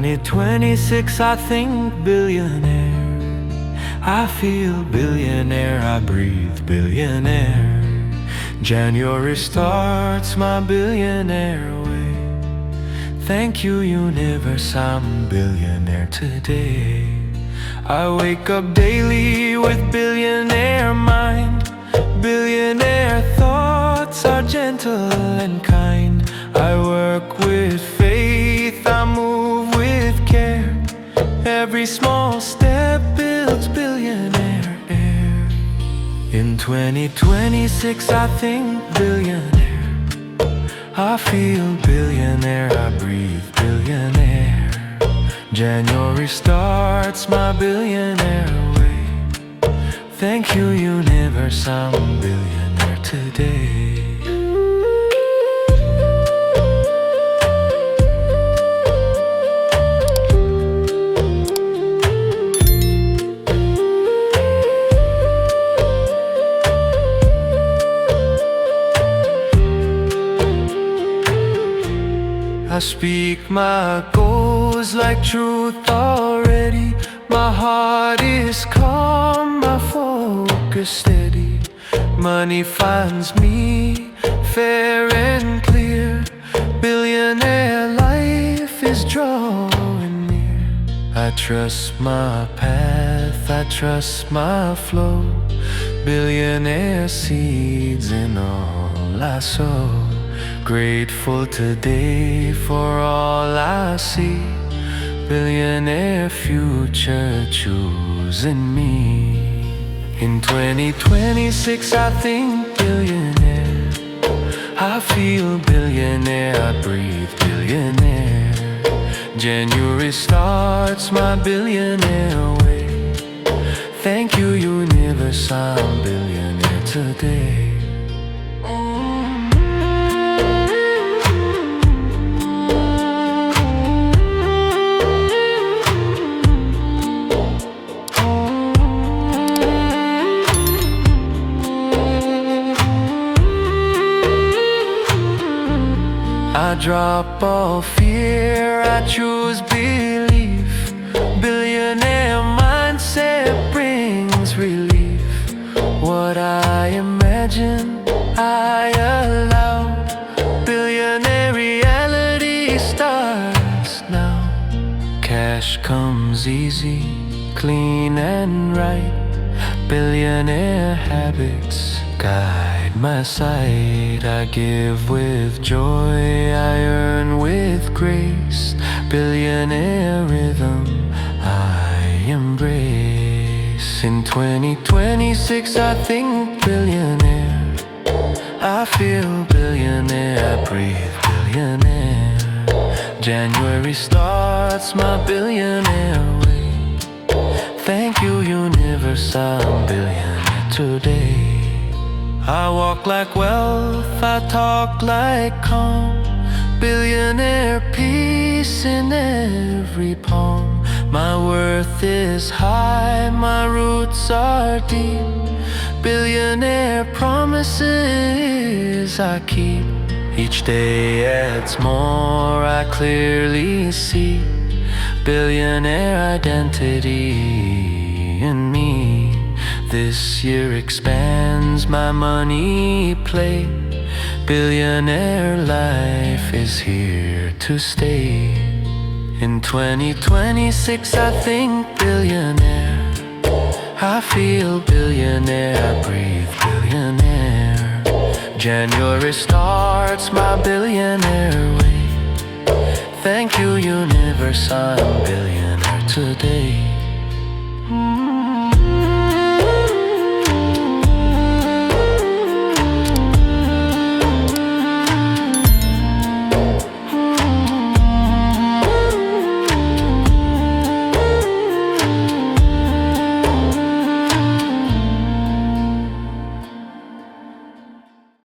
2026 I think billionaire, I feel billionaire, I breathe billionaire. January starts my billionaire way. Thank you universe, I'm billionaire today. I wake up daily with billionaire mind. Billionaire thoughts are gentle and kind. I work with faith, I move with care. Every small step builds billionaire air. In 2026 I think billionaire, I feel billionaire, I breathe billionaire. January starts my billionaire way. Thank you universe, I'm billionaire today. I speak my goals like truth already. My heart is calm, my focus steady. Money finds me fair and clear. Billionaire life is drawing near. I trust my path, I trust my flow. Billionaire seeds in all I sow. Grateful today for all I see. Billionaire future choosing me. In 2026 I think billionaire, I feel billionaire, I breathe billionaire. January starts my billionaire way. Thank you universe, I'm billionaire today. I drop all fear, I choose belief. Billionaire mindset brings relief. What I imagine, I allow. Billionaire reality starts now. Cash comes easy, clean and right. Billionaire habits guide my sight. I give with joy, I earn with grace. Billionaire rhythm I embrace. In 2026 I think billionaire, I feel billionaire, I breathe billionaire. January starts my billionaire way. Thank you universe, I'm billionaire today. I walk like wealth, I talk like calm. Billionaire peace in every palm. My worth is high, my roots are deep. Billionaire promises I keep. Each day adds more, I clearly see. Billionaire identity in me. This year expands my money plate. Billionaire life is here to stay. In 2026 I think billionaire, I feel billionaire, I breathe billionaire. January starts my billionaire way. Thank you universe, I'm billionaire today.